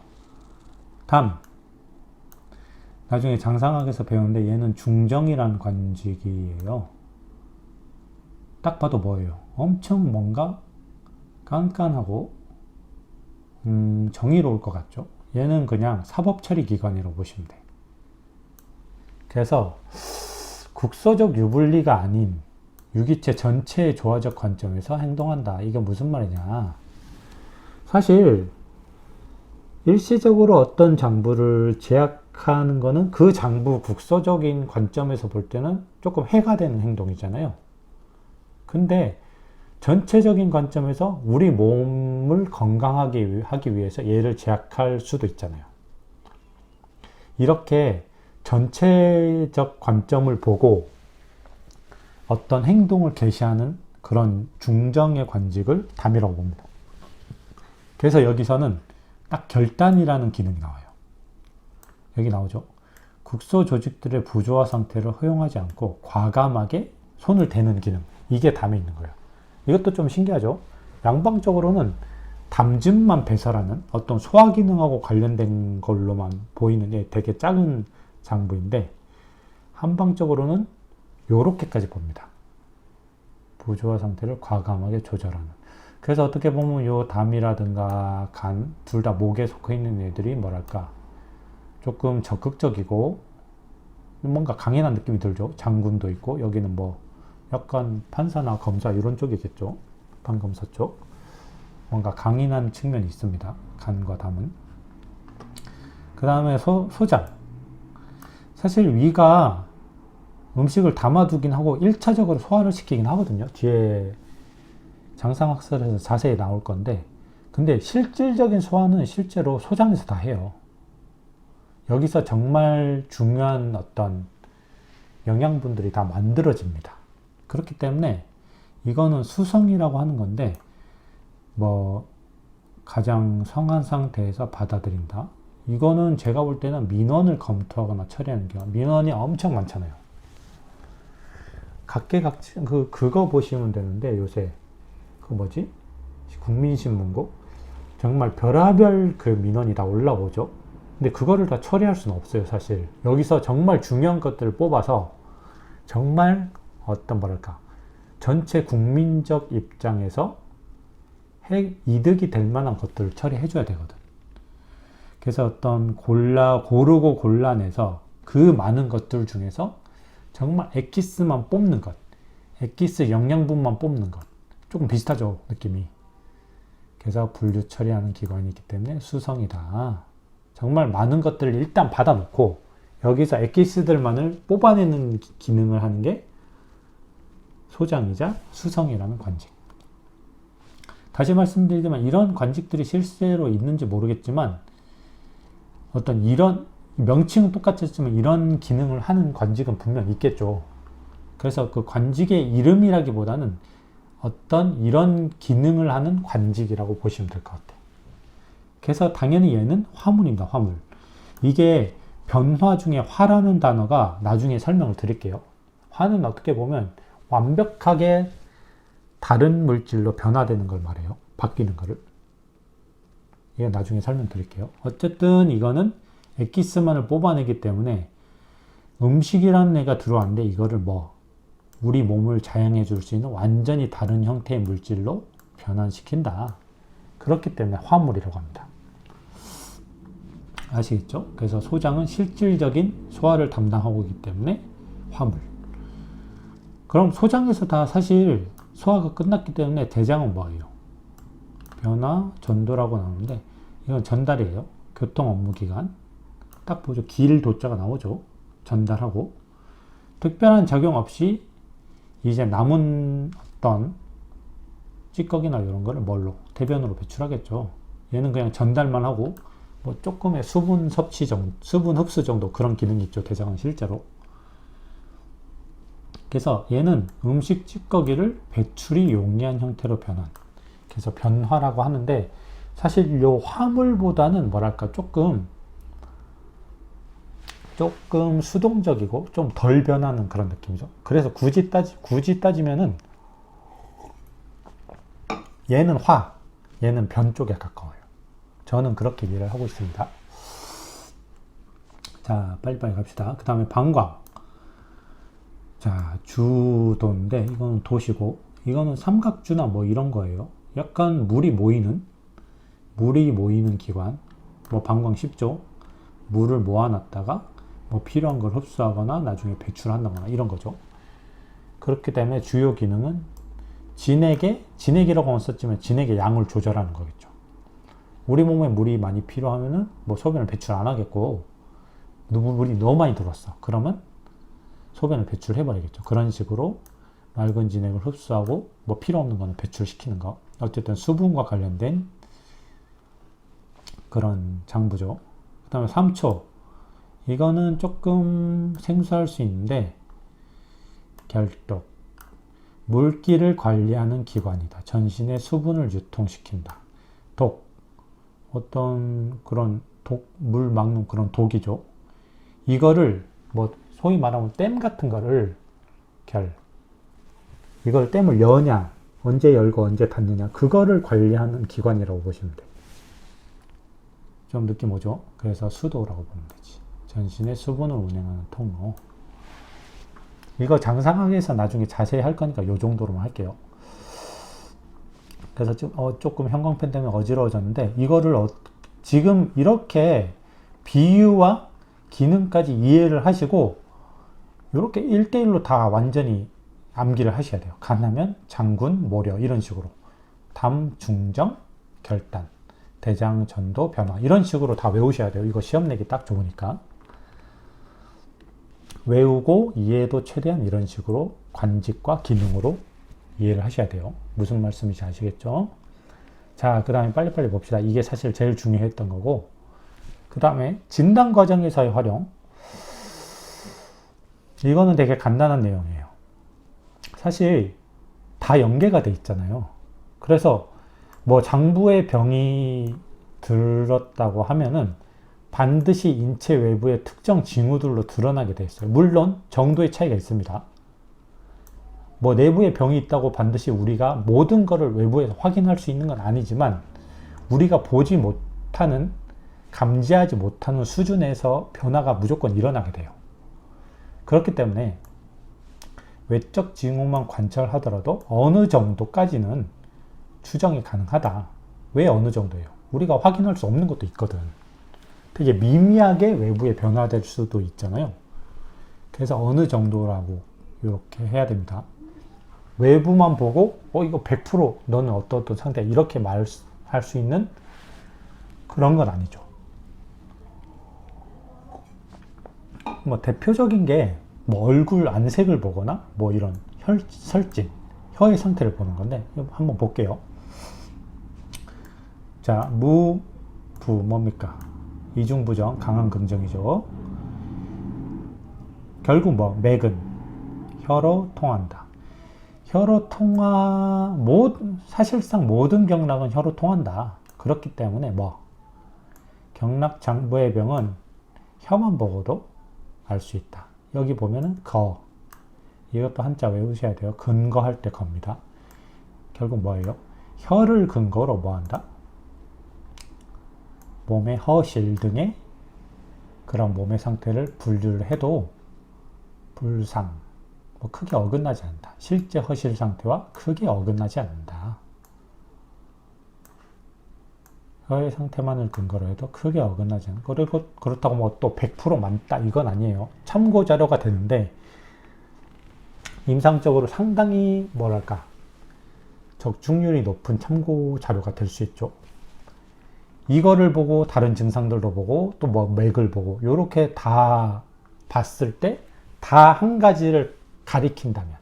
담. 나중에 장상학에서 배우는데 얘는 중정이라는 관직이에요. 딱 봐도 뭐예요? 엄청 뭔가 깐깐하고 정의로울 것 같죠? 얘는 그냥 사법처리기관이라고 보시면 돼. 그래서 국소적 유불리가 아닌 유기체 전체의 조화적 관점에서 행동한다. 이게 무슨 말이냐? 사실 일시적으로 어떤 장부를 제약하는 거는 그 장부 국소적인 관점에서 볼 때는 조금 해가 되는 행동이잖아요. 근데 전체적인 관점에서 우리 몸을 건강하게 하기 위해서 얘를 제약할 수도 있잖아요. 이렇게 전체적 관점을 보고 어떤 행동을 개시하는 그런 중정의 관직을 담이라고 봅니다. 그래서 여기서는 딱 결단이라는 기능이 나와요. 여기 나오죠. 국소 조직들의 부조화 상태를 허용하지 않고 과감하게 손을 대는 기능. 이게 담에 있는 거예요. 이것도 좀 신기하죠. 양방적으로는 담즙만 배설하는 어떤 소화 기능하고 관련된 걸로만 보이는 되게 작은 장부인데 한방적으로는 요렇게까지 봅니다. 부조화 상태를 과감하게 조절하는. 그래서 어떻게 보면 요 담이라든가 간 둘 다 목에 속해 있는 애들이 뭐랄까 조금 적극적이고 뭔가 강인한 느낌이 들죠. 장군도 있고 여기는 뭐 약간 판사나 검사 이런 쪽이겠죠. 판검사 쪽. 뭔가 강인한 측면이 있습니다. 간과 담은. 그 다음에 소장. 사실 위가 음식을 담아두긴 하고 1차적으로 소화를 시키긴 하거든요. 뒤에 장상학설에서 자세히 나올 건데 근데 실질적인 소화는 실제로 소장에서 다 해요. 여기서 정말 중요한 어떤 영양분들이 다 만들어집니다. 그렇기 때문에 이거는 수성이라고 하는 건데 뭐 가장 성한 상태에서 받아들인다. 이거는 제가 볼 때는 민원을 검토하거나 처리하는 경우 민원이 엄청 많잖아요. 각계각층 그거 보시면 되는데 요새 그 뭐지? 국민신문고 정말 별하별 그 민원이 다 올라오죠. 근데 그거를 다 처리할 수는 없어요, 사실. 여기서 정말 중요한 것들을 뽑아서 정말 어떤 뭐랄까 전체 국민적 입장에서 이득이 될 만한 것들을 처리해 줘야 되거든. 그래서 어떤 고르고 골라내서 그 많은 것들 중에서 정말 엑기스만 뽑는 것, 엑기스 영양분만 뽑는 것. 조금 비슷하죠, 느낌이. 그래서 분류 처리하는 기관이 있기 때문에 수성이다. 정말 많은 것들을 일단 받아놓고 여기서 엑기스들만을 뽑아내는 기능을 하는 게 소장이자 수성이라는 관직. 다시 말씀드리지만 이런 관직들이 실제로 있는지 모르겠지만 어떤 이런 명칭은 똑같았지만 이런 기능을 하는 관직은 분명 있겠죠. 그래서 그 관직의 이름이라기보다는 어떤 이런 기능을 하는 관직이라고 보시면 될 것 같아요. 그래서 당연히 얘는 화물입니다. 화물. 이게 변화 중에 화라는 단어가 나중에 설명을 드릴게요. 화는 어떻게 보면 완벽하게 다른 물질로 변화되는 걸 말해요. 바뀌는 거를. 이거 나중에 설명드릴게요. 어쨌든 이거는 엑기스만을 뽑아내기 때문에 음식이라는 애가 들어왔는데 이거를 뭐 우리 몸을 자양해 줄 수 있는 완전히 다른 형태의 물질로 변환시킨다. 그렇기 때문에 화물이라고 합니다. 아시겠죠? 그래서 소장은 실질적인 소화를 담당하고 있기 때문에 화물. 그럼 소장에서 다 사실 소화가 끝났기 때문에 대장은 뭐예요? 변화, 전도라고 나오는데 이건 전달이에요. 교통 업무 기간. 딱 보죠. 길 도자가 나오죠. 전달하고. 특별한 작용 없이 이제 남은 어떤 찌꺼기나 이런 거를 뭘로? 대변으로 배출하겠죠. 얘는 그냥 전달만 하고 뭐 조금의 수분 섭취 정도, 수분 흡수 정도 그런 기능이 있죠. 대장은 실제로. 그래서 얘는 음식 찌꺼기를 배출이 용이한 형태로 변환. 그래서 변화라고 하는데 사실 요 화물보다는 뭐랄까 조금 수동적이고 좀 덜 변하는 그런 느낌이죠. 그래서 굳이 따지면은 얘는 화, 얘는 변 쪽에 가까워요. 저는 그렇게 이해를 하고 있습니다. 자, 빨리빨리 갑시다. 그 다음에 방광. 자, 주도인데 이거는 도시고 이거는 삼각주나 뭐 이런 거예요. 약간 물이 모이는 기관. 뭐 방광 쉽죠? 물을 모아놨다가 뭐 필요한 걸 흡수하거나 나중에 배출한다거나 이런 거죠. 그렇기 때문에 주요 기능은 진액이라고 썼지만 진액의 양을 조절하는 거겠죠. 우리 몸에 물이 많이 필요하면은 뭐 소변을 배출 안 하겠고 물이 너무 많이 들어왔어. 그러면 소변을 배출해버리겠죠. 그런 식으로 맑은 진액을 흡수하고 뭐 필요 없는 거는 배출시키는 거. 어쨌든 수분과 관련된 그런 장부죠. 그 다음에 3초. 이거는 조금 생소할 수 있는데 결독. 물기를 관리하는 기관이다. 전신에 수분을 유통시킨다. 독. 어떤 그런 물 막는 그런 독이죠. 이거를 뭐 소위 말하면 댐 같은 거를 이걸 댐을 여냐, 언제 열고 언제 닫느냐, 그거를 관리하는 기관이라고 보시면 돼요. 좀 느낌 오죠? 그래서 수도라고 보면 되지. 전신의 수분을 운행하는 통로. 이거 장상학에서 나중에 자세히 할 거니까 이 정도로만 할게요. 그래서 조금 형광펜 때문에 어지러워졌는데 이거를 지금 이렇게 비유와 기능까지 이해를 하시고 이렇게 1대1로 다 완전히 암기를 하셔야 돼요. 간하면, 장군, 모려 이런 식으로 담, 중정, 결단, 대장, 전도, 변화 이런 식으로 다 외우셔야 돼요. 이거 시험 내기 딱 좋으니까. 외우고 이해도 최대한 이런 식으로 관직과 기능으로 이해를 하셔야 돼요. 무슨 말씀인지 아시겠죠? 자, 그 다음에 빨리빨리 봅시다. 이게 사실 제일 중요했던 거고 그 다음에 진단 과정에서의 활용. 이거는 되게 간단한 내용이에요. 사실 다 연계가 돼 있잖아요. 그래서 뭐 장부에 병이 들었다고 하면은 반드시 인체 외부의 특정 징후들로 드러나게 돼 있어요. 물론 정도의 차이가 있습니다. 뭐 내부에 병이 있다고 반드시 우리가 모든 것을 외부에서 확인할 수 있는 건 아니지만 우리가 보지 못하는, 감지하지 못하는 수준에서 변화가 무조건 일어나게 돼요. 그렇기 때문에 외적 징후만 관찰하더라도 어느 정도까지는 추정이 가능하다. 왜 어느 정도예요? 우리가 확인할 수 없는 것도 있거든. 되게 미미하게 외부에 변화될 수도 있잖아요. 그래서 어느 정도라고 이렇게 해야 됩니다. 외부만 보고 이거 100% 너는 어떤 상태야 이렇게 말할 수 있는 그런 건 아니죠. 뭐 대표적인 게 뭐 얼굴 안색을 보거나 뭐 이런 설진, 혀의 상태를 보는 건데 한번 볼게요. 자, 무, 부 뭡니까? 이중부정, 강한 긍정이죠. 결국 뭐 맥은 혀로 통한다. 혀로 사실상 모든 경락은 혀로 통한다. 그렇기 때문에 뭐 경락장부의 병은 혀만 보고도 알 수 있다. 여기 보면은 이것도 한자 외우셔야 돼요. 근거할 때 겁니다. 결국 뭐예요? 혀를 근거로 뭐한다? 몸의 허실 등의 그런 몸의 상태를 분류를 해도 불상, 뭐 크게 어긋나지 않는다. 실제 허실 상태와 크게 어긋나지 않는다. 혀의 상태만을 근거로 해도 크게 어긋나지 않는다. 그리고 그렇다고 뭐 또 100% 맞다 이건 아니에요. 참고 자료가 되는데 임상적으로 상당히 뭐랄까 적중률이 높은 참고 자료가 될 수 있죠. 이거를 보고 다른 증상들도 보고 또 뭐 맥을 보고 이렇게 다 봤을 때 다 한 가지를 가리킨다면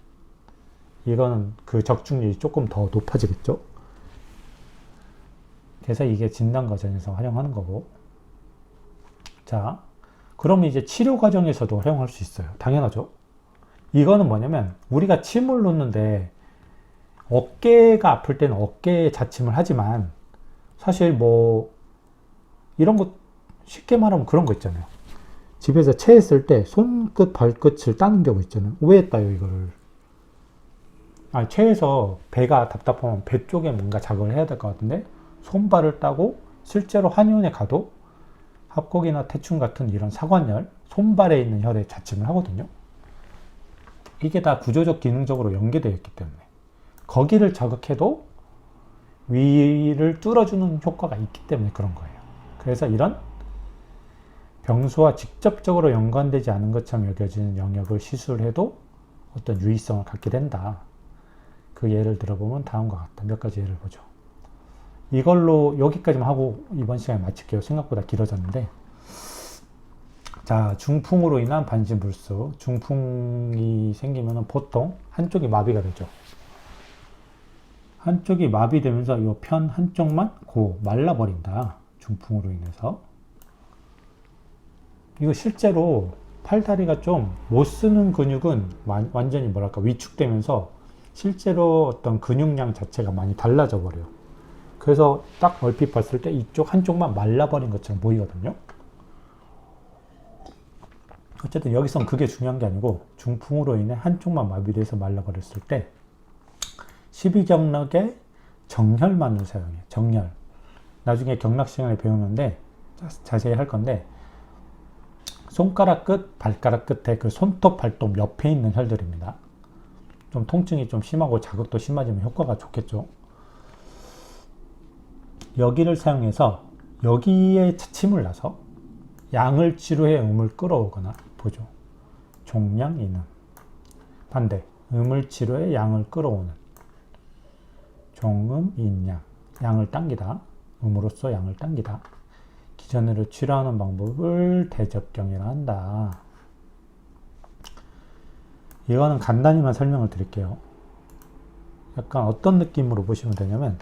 이거는 그 적중률이 조금 더 높아지겠죠. 그래서 이게 진단 과정에서 활용하는 거고. 자, 그러면 이제 치료 과정에서도 활용할 수 있어요. 당연하죠. 이거는 뭐냐면 우리가 침을 놓는데 어깨가 아플 때는 어깨에 자침을 하지만 사실 뭐 이런 거 쉽게 말하면 그런 거 있잖아요. 집에서 체했을 때 손끝 발끝을 따는 경우 있잖아요. 왜 따요 이거를? 체해서 배가 답답하면 배 쪽에 뭔가 자극을 해야 될 것 같은데 손발을 따고 실제로 한의원에 가도 합곡이나 태충 같은 이런 사관열, 손발에 있는 혈에 자침을 하거든요. 이게 다 구조적 기능적으로 연계되어 있기 때문에 거기를 자극해도 위를 뚫어주는 효과가 있기 때문에 그런 거예요. 그래서 이런 병수와 직접적으로 연관되지 않은 것처럼 여겨지는 영역을 시술해도 어떤 유의성을 갖게 된다. 그 예를 들어보면 다음과 같다. 몇 가지 예를 보죠. 이걸로 여기까지만 하고 이번 시간에 마칠게요. 생각보다 길어졌는데. 자, 중풍으로 인한 반신불수. 중풍이 생기면 보통 한쪽이 마비가 되죠. 한쪽이 마비되면서 이 편 한쪽만 말라버린다. 중풍으로 인해서. 이거 실제로 팔다리가 좀 못 쓰는 근육은 완전히 뭐랄까 위축되면서 실제로 어떤 근육량 자체가 많이 달라져 버려요. 그래서 딱 얼핏 봤을 때 이쪽 한쪽만 말라버린 것처럼 보이거든요. 어쨌든 여기선 그게 중요한 게 아니고 중풍으로 인해 한쪽만 마비돼서 말라버렸을 때 12경락의 정혈만을 사용해요. 정혈. 나중에 경락 시간에 배우는데 자세히 할 건데 손가락 끝, 발가락 끝에 그 손톱, 발톱 옆에 있는 혈들입니다. 좀 통증이 좀 심하고 자극도 심해지면 효과가 좋겠죠. 여기를 사용해서 여기에 침을 놔서 양을 치료해 음을 끌어오거나 보죠. 종양, 인음. 반대, 음을 치료해 양을 끌어오는 종음, 인양. 양을 당기다. 음으로써 양을 당기다. 기전으로 치료하는 방법을 대접경이라 한다. 이거는 간단히만 설명을 드릴게요. 약간 어떤 느낌으로 보시면 되냐면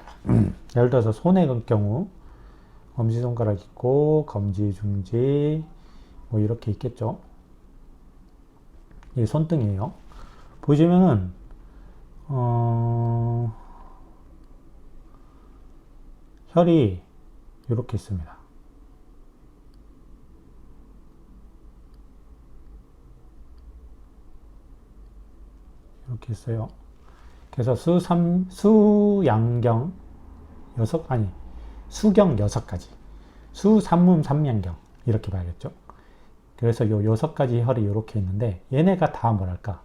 예를 들어서 손의 경우 엄지손가락 있고 검지, 중지 뭐 이렇게 있겠죠. 이게 손등이에요. 보시면은 혈이 이렇게 있습니다. 이렇게 있어요. 그래서 수양경 수경 6가지. 수삼문 삼양경. 이렇게 봐야겠죠. 그래서 요 6가지 혈이 이렇게 있는데, 얘네가 다 뭐랄까?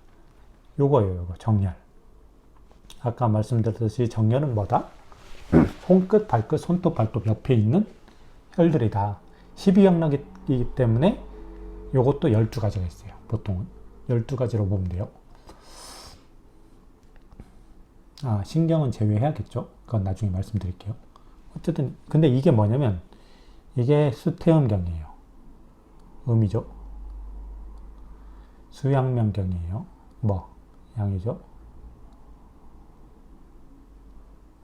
요거, 정렬. 아까 말씀드렸듯이 정렬은 뭐다? 손끝, 발끝, 손톱, 발톱 옆에 있는 혈들이 다 12영역이기 때문에 요것도 12가지가 있어요. 보통은. 12가지로 보면 돼요. 신경은 제외해야겠죠. 그건 나중에 말씀드릴게요. 어쨌든 근데 이게 뭐냐면 이게 수태음경이에요. 음이죠. 수양명경이에요. 양이죠.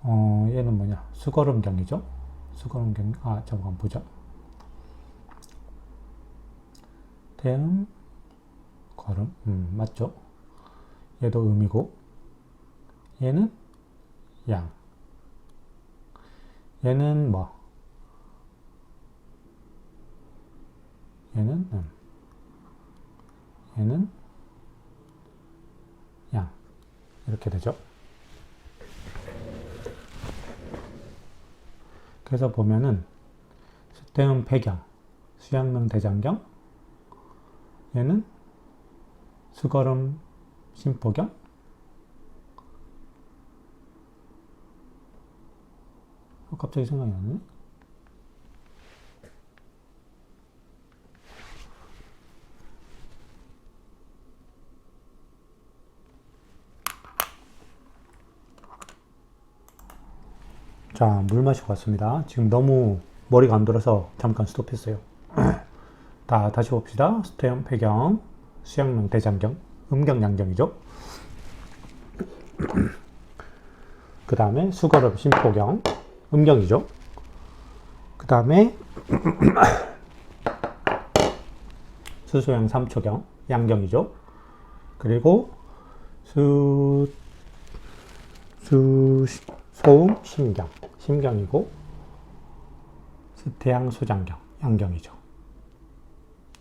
얘는 뭐냐? 수거름경이죠. 수거름경. 잠깐 보자. 태음, 거름. 맞죠? 얘도 음이고, 얘는 양. 얘는 얘는 얘는 양. 이렇게 되죠. 그래서 보면은 수태음 폐경, 수양명 대장경, 얘는 수거름 심포경, 갑자기 생각이 안 나네. 자, 물 마시고 왔습니다. 지금 너무 머리가 안 돌아서 잠깐 스톱했어요. 다시 봅시다. 수태음 폐경, 수양명 대장경, 음경 양경이죠. 그 다음에 수거름 심포경, 음경이죠. 그 다음에 수소양 삼초경, 양경이죠. 그리고 소음 심경, 심경이고, 수태양 소장경, 양경이죠.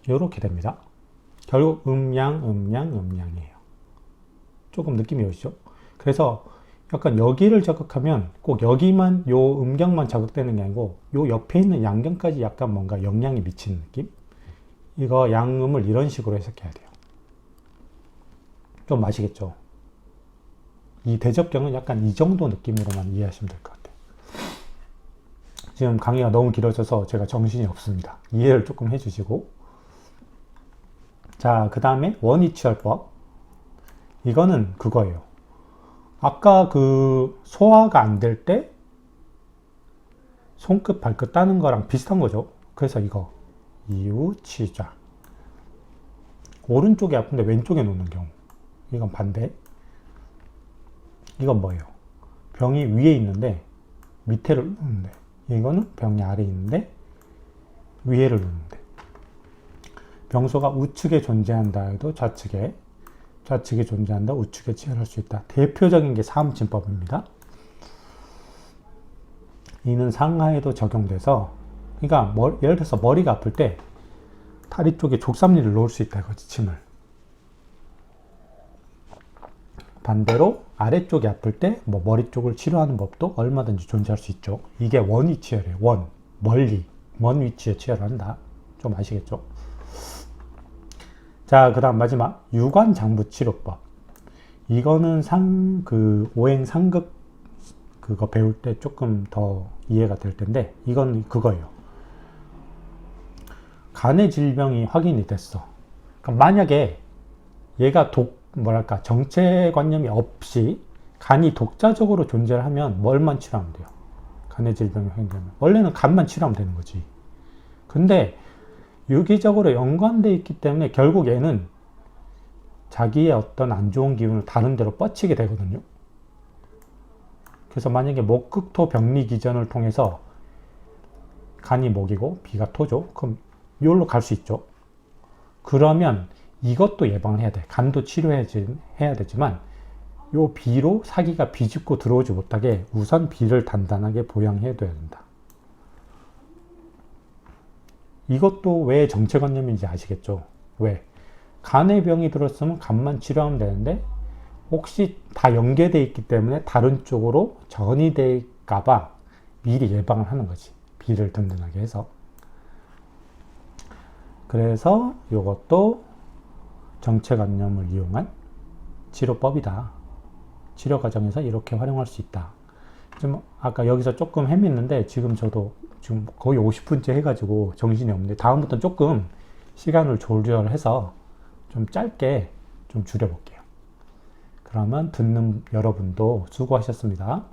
요렇게 됩니다. 결국 음양이에요. 조금 느낌이 오시죠? 그래서 약간 여기를 자극하면 꼭 여기만, 요 음경만 자극되는 게 아니고 요 옆에 있는 양경까지 약간 뭔가 영향이 미치는 느낌? 이거 양음을 이런 식으로 해석해야 돼요. 좀 아시겠죠? 이 대접경은 약간 이 정도 느낌으로만 이해하시면 될 것 같아요. 지금 강의가 너무 길어져서 제가 정신이 없습니다. 이해를 조금 해주시고. 자, 그 다음에 원위치혈법. 이거는 그거예요. 아까 그 소화가 안 될 때 손끝, 발끝 따는 거랑 비슷한 거죠. 그래서 이거 이우치좌. 오른쪽이 아픈데 왼쪽에 놓는 경우. 이건 반대. 이건 뭐예요? 병이 위에 있는데 밑에를 놓는데, 이거는 병이 아래에 있는데 위에를 놓는데. 병소가 우측에 존재한다 해도 좌측에 존재한다, 우측에 치열할 수 있다. 대표적인 게 사음침법입니다. 이는 상하에도 적용돼서, 그러니까 예를 들어서 머리가 아플 때 다리 쪽에 족삼리를 놓을 수 있다 이거지, 침을. 반대로 아래쪽이 아플 때 머리 쪽을 치료하는 법도 얼마든지 존재할 수 있죠. 이게 원위치열이에요. 먼 위치에 치열한다. 좀 아시겠죠? 자, 그 다음 마지막 유관장부치료법. 이거는 오행 상극 그거 배울 때 조금 더 이해가 될 텐데, 이건 그거예요. 간의 질병이 확인이 됐어. 그러니까 만약에 얘가 정체관념이 없이 간이 독자적으로 존재를 하면 뭘만 치료하면 돼요? 간의 질병이 확인되면. 원래는 간만 치료하면 되는 거지. 근데 유기적으로 연관되어 있기 때문에 결국 얘는 자기의 어떤 안 좋은 기운을 다른 데로 뻗치게 되거든요. 그래서 만약에 목극토 병리기전을 통해서 간이 목이고 비가 토죠. 그럼 이걸로 갈 수 있죠. 그러면 이것도 예방을 해야 돼. 간도 치료해야 되지만 요 비로 사기가 비집고 들어오지 못하게 우선 비를 단단하게 보양해 둬야 된다. 이것도 왜 정체관념인지 아시겠죠? 왜? 간의 병이 들었으면 간만 치료하면 되는데 혹시 다 연계되어 있기 때문에 다른 쪽으로 전이 될까봐 미리 예방을 하는 거지. 비를 든든하게 해서. 그래서 이것도 정체감염을 이용한 치료법이다. 치료 과정에서 이렇게 활용할 수 있다. 좀 아까 여기서 조금 헤맸는데 지금 저도 지금 거의 50분째 해가지고 정신이 없는데 다음부터 조금 시간을 조절해서 좀 짧게 좀 줄여볼게요. 그러면 듣는 여러분도 수고하셨습니다.